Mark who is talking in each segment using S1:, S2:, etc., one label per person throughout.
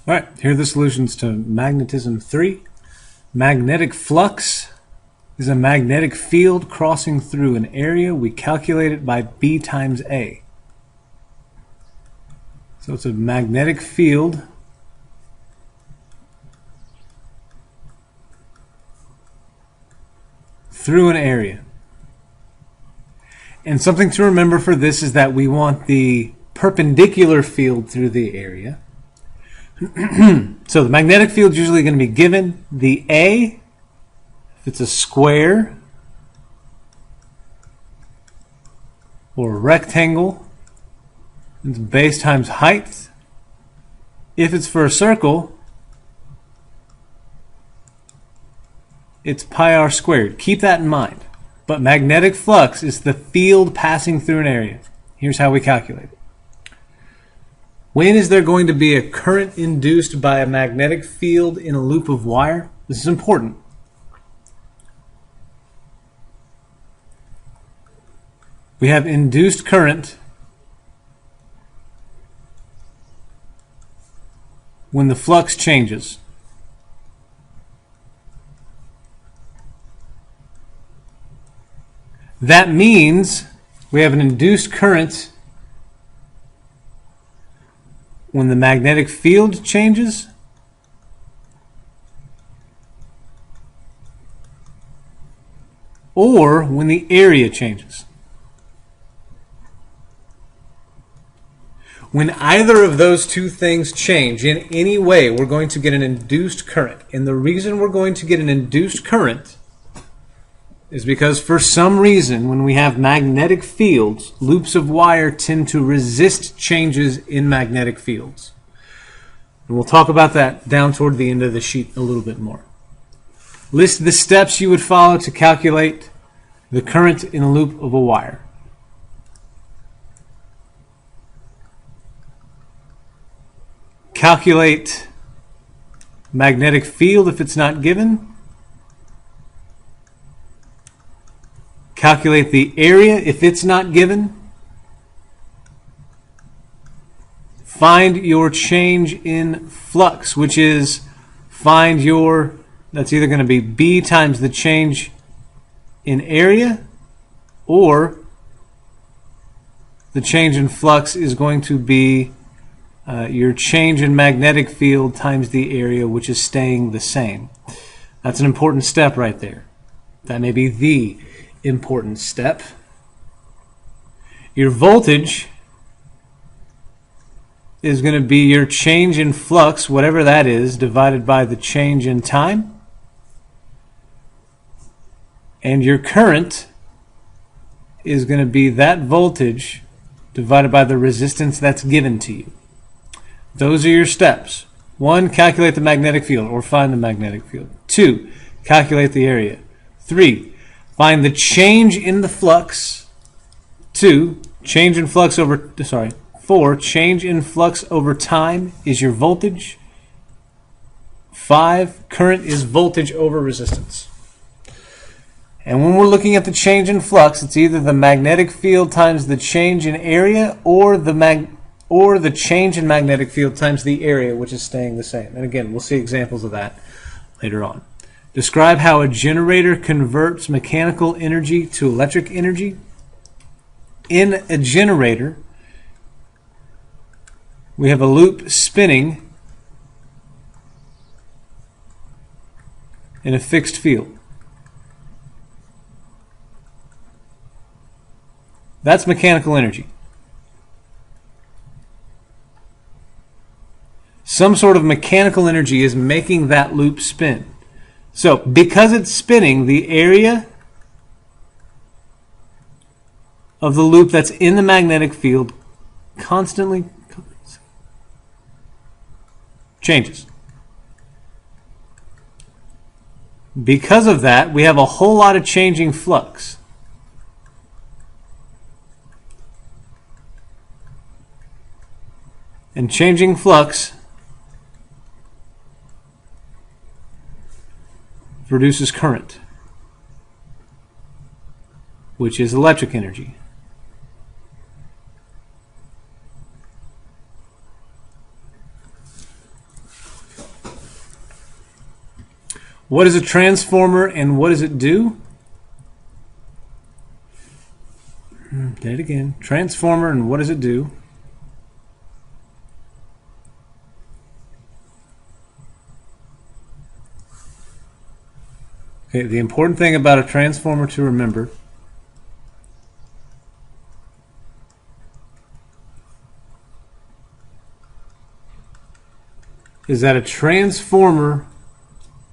S1: All right, here are the solutions to magnetism 3. Magnetic flux is a magnetic field crossing through an area. We calculate it by B times A. So it's a magnetic field through an area. And something to remember for this is that we want the perpendicular field through the area. So the magnetic field is usually going to be given the A, if it's a square or a rectangle, it's base times height. If it's for a circle, it's pi r squared. Keep that in mind. But magnetic flux is the field passing through an area. Here's how we calculate it. When is there going to be a current induced by a magnetic field in a loop of wire? This is important. We have induced current when the flux changes. That means we have an induced current when the magnetic field changes or when the area changes. When either of those two things change in any way, we're going to get an induced current. And the reason we're going to get an induced current is because for some reason, when we have magnetic fields, loops of wire tend to resist changes in magnetic fields. And we'll talk about that down toward the end of the sheet a little bit more. List the steps you would follow to calculate the current in a loop of a wire. Calculate magnetic field if it's not given. Calculate the area if it's not given. Find your change in flux, which is find your, that's either going to be B times the change in area, or the change in flux is going to be your change in magnetic field times the area, which is staying the same. That's an important step right there. That may be the important step. Your voltage is going to be your change in flux, whatever that is, divided by the change in time. And your current is going to be that voltage divided by the resistance that's given to you. Those are your steps. 1, calculate the magnetic field or find the magnetic field. 2, calculate the area. 3, find the change in the flux. 4, change in flux over time is your voltage. 5, current is voltage over resistance. And when we're looking at the change in flux, it's either the magnetic field times the change in area or the change in magnetic field times the area, which is staying the same. And again, we'll see examples of that later on. Describe how a generator converts mechanical energy to electric energy. In a generator, we have a loop spinning in a fixed field. That's mechanical energy. Some sort of mechanical energy is making that loop spin. So, because it's spinning, the area of the loop that's in the magnetic field constantly changes. Because of that, we have a whole lot of changing flux. And changing flux produces current, which is electric energy. What is a transformer and what does it do? Did it again. Transformer and what does it do? Okay, the important thing about a transformer to remember is that a transformer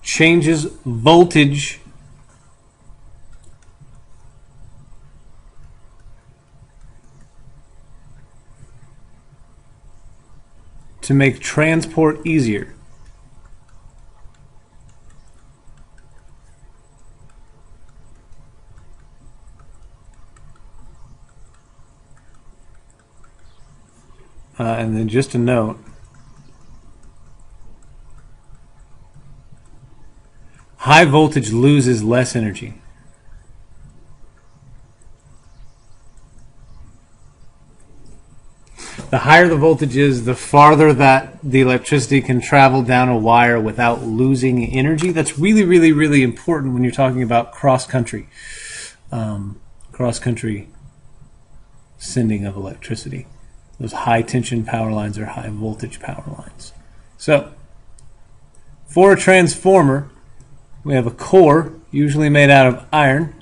S1: changes voltage to make transport easier. And then just a note, high voltage loses less energy. The higher the voltage is, the farther that the electricity can travel down a wire without losing energy. That's really, really, really important when you're talking about cross-country sending of electricity. Those high-tension power lines are high-voltage power lines. So, for a transformer, we have a core, usually made out of iron.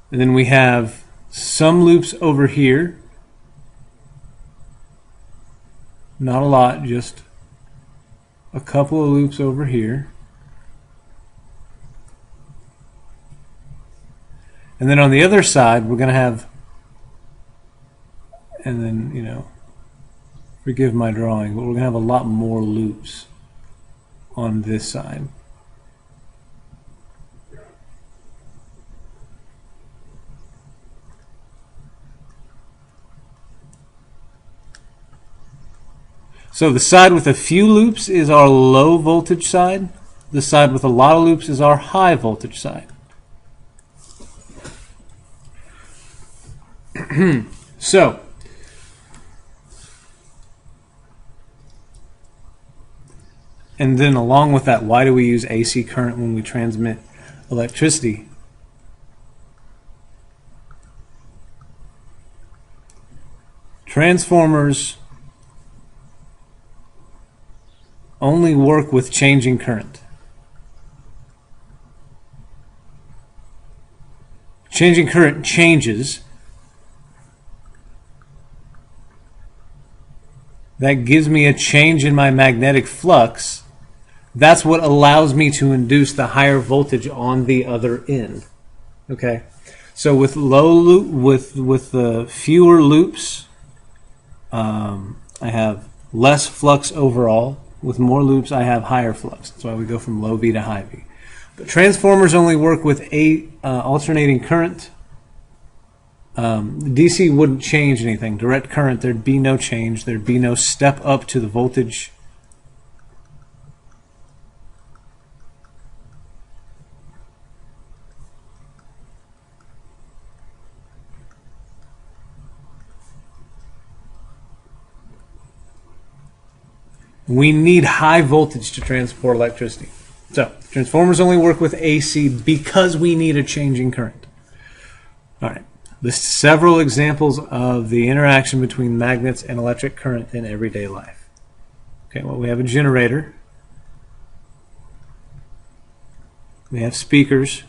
S1: And then we have some loops over here. Not a lot, just a couple of loops over here. And then on the other side, we're going to have, and then, you know, forgive my drawing, but we're going to have a lot more loops on this side. So the side with a few loops is our low voltage side. The side with a lot of loops is our high voltage side. So, and then along with that, why do we use AC current when we transmit electricity? Transformers only work with changing current. Changing current changes. That gives me a change in my magnetic flux. That's what allows me to induce the higher voltage on the other end. Okay, so with low loop, with the fewer loops, I have less flux overall. With more loops, I have higher flux. That's why we go from low V to high V. But transformers only work with alternating current. DC wouldn't change anything. Direct current, there'd be no change. There'd be no step up to the voltage. We need high voltage to transport electricity. So, transformers only work with AC because we need a changing current. All right. List several examples of the interaction between magnets and electric current in everyday life. Okay, well, we have a generator. We have speakers.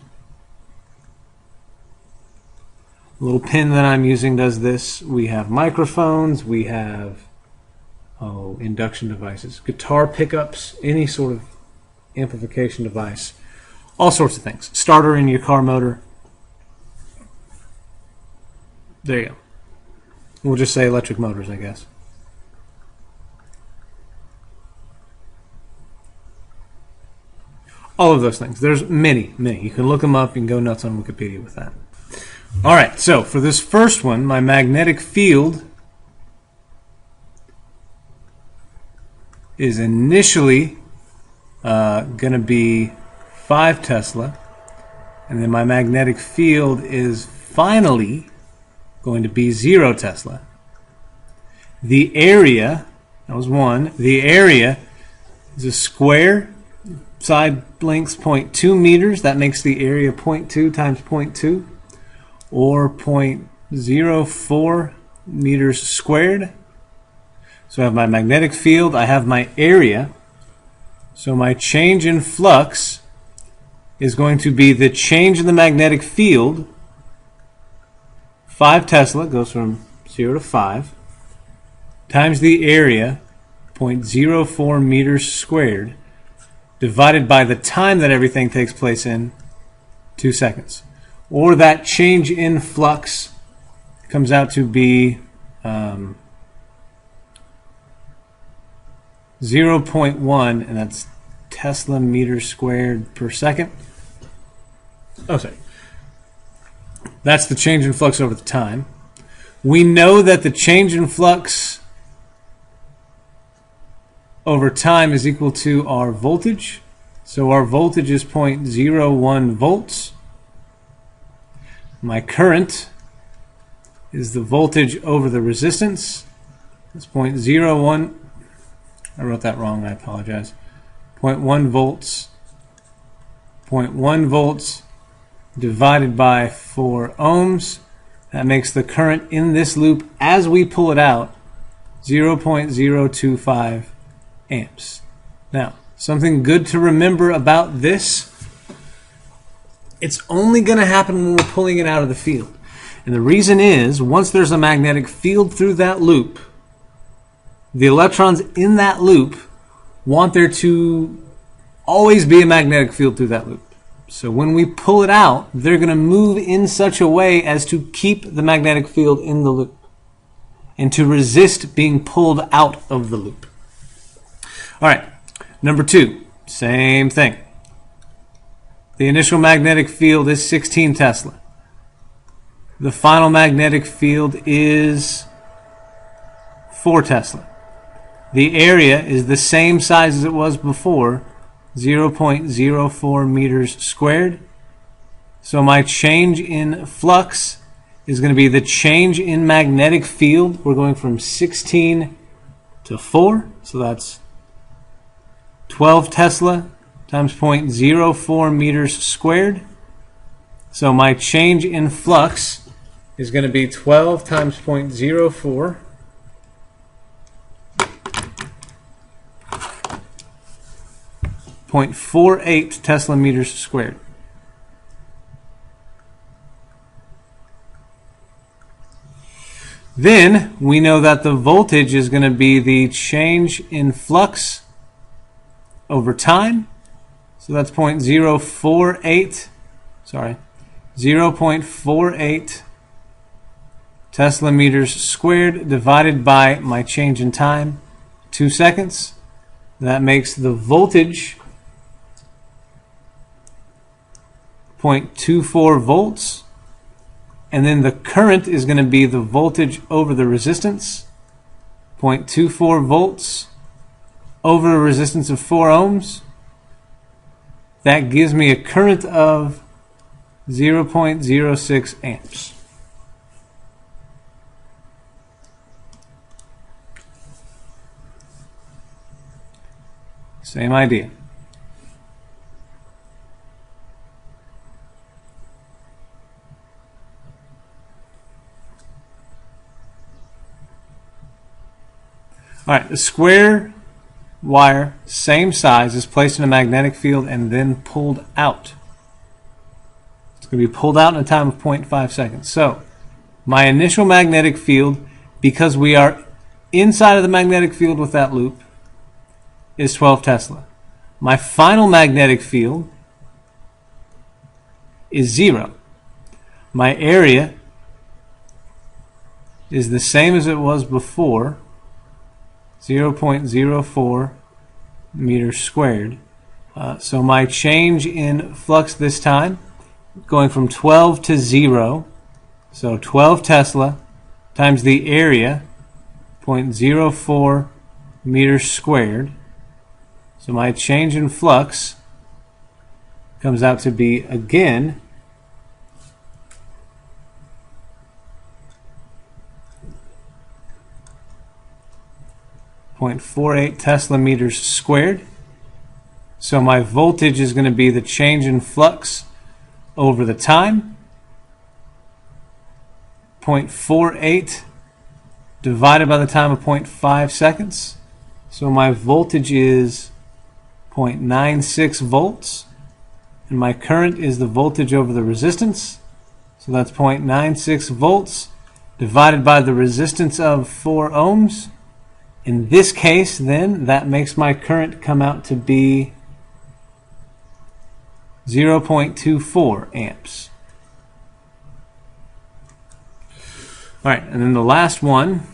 S1: The little pin that I'm using does this. We have microphones. We have induction devices, guitar pickups, any sort of amplification device, all sorts of things. Starter in your car motor. There you go. We'll just say electric motors, I guess. All of those things. There's many, many. You can look them up. You can go nuts on Wikipedia with that. All right, so for this first one, my magnetic field is initially going to be 5 Tesla, and then my magnetic field is finally going to be 0 Tesla. The area, that was 1, the area is a square side length's 0.2 meters. That makes the area 0.2 times 0.2, or 0.04 meters squared. So I have my magnetic field, I have my area. So my change in flux is going to be the change in the magnetic field, 5 Tesla, goes from 0 to 5, times the area, 0.04 meters squared, divided by the time that everything takes place in, 2 seconds. Or that change in flux comes out to be 0.1, and that's Tesla meters squared per second. Oh, sorry. That's the change in flux over the time. We know that the change in flux over time is equal to our voltage. So our voltage is 0.01 volts. My current is the voltage over the resistance. It's 0.01. I wrote that wrong, I apologize. 0.1 volts. 0.1 volts divided by 4 ohms. That makes the current in this loop, as we pull it out, 0.025 amps. Now, something good to remember about this, it's only going to happen when we're pulling it out of the field. And the reason is, once there's a magnetic field through that loop, the electrons in that loop want there to always be a magnetic field through that loop. So when we pull it out, they're going to move in such a way as to keep the magnetic field in the loop and to resist being pulled out of the loop. All right, number 2, same thing. The initial magnetic field is 16 Tesla. The final magnetic field is 4 Tesla. The area is the same size as it was before, 0.04 meters squared. So my change in flux is going to be the change in magnetic field. We're going from 16 to 4, so that's 12 Tesla times 0.04 meters squared. So my change in flux is going to be 12 times 0.04. 0.48 Tesla meters squared. Then we know that the voltage is going to be the change in flux over time. So that's 0.48 Tesla meters squared divided by my change in time, 2 seconds. That makes the voltage 0.24 volts, and then the current is going to be the voltage over the resistance, 0.24 volts over a resistance of 4 ohms. That gives me a current of 0.06 amps. Same idea. All right, the square wire, same size, is placed in a magnetic field and then pulled out. It's going to be pulled out in a time of 0.5 seconds. So, my initial magnetic field, because we are inside of the magnetic field with that loop, is 12 Tesla. My final magnetic field is 0. My area is the same as it was before, 0.04 meters squared. So my change in flux this time, going from 12 to 0, so 12 Tesla times the area, 0.04 meters squared. So my change in flux comes out to be, again, 0.48 Tesla meters squared. So my voltage is going to be the change in flux over the time. 0.48 divided by the time of 0.5 seconds. So my voltage is 0.96 volts. And my current is the voltage over the resistance. So that's 0.96 volts divided by the resistance of 4 ohms. In this case, then, that makes my current come out to be 0.24 amps. All right, and then the last one.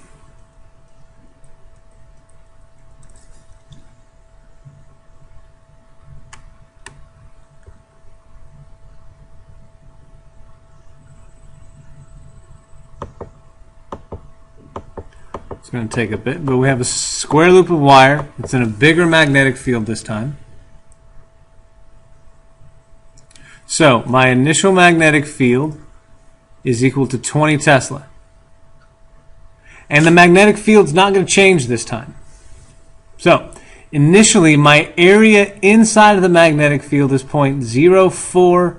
S1: It's going to take a bit, but we have a square loop of wire. It's in a bigger magnetic field this time. So my initial magnetic field is equal to 20 Tesla. And the magnetic field's not going to change this time. So initially my area inside of the magnetic field is 0.04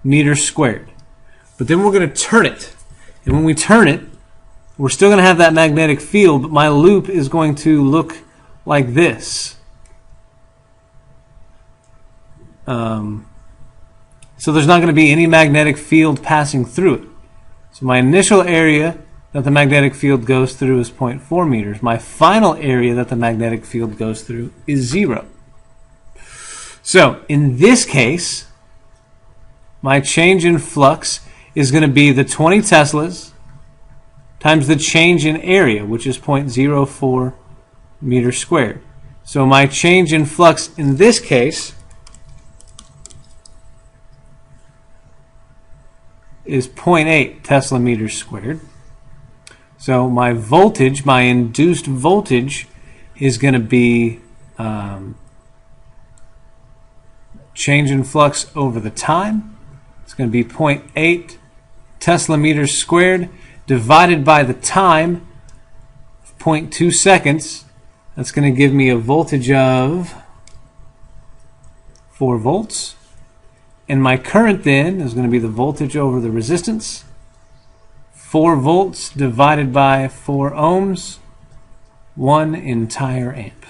S1: meters squared. But then we're going to turn it. And when we turn it, we're still going to have that magnetic field, but my loop is going to look like this. So there's not going to be any magnetic field passing through it. So my initial area that the magnetic field goes through is 0.4 meters. My final area that the magnetic field goes through is 0. So in this case, my change in flux is going to be the 20 Teslas times the change in area, which is 0.04 meters squared. So my change in flux in this case is 0.8 Tesla meters squared. So my voltage, my induced voltage, is going to be change in flux over the time. It's going to be 0.8 Tesla meters squared divided by the time of 0.2 seconds. That's going to give me a voltage of 4 volts. And my current then is going to be the voltage over the resistance. 4 volts divided by 4 ohms, 1 entire amp.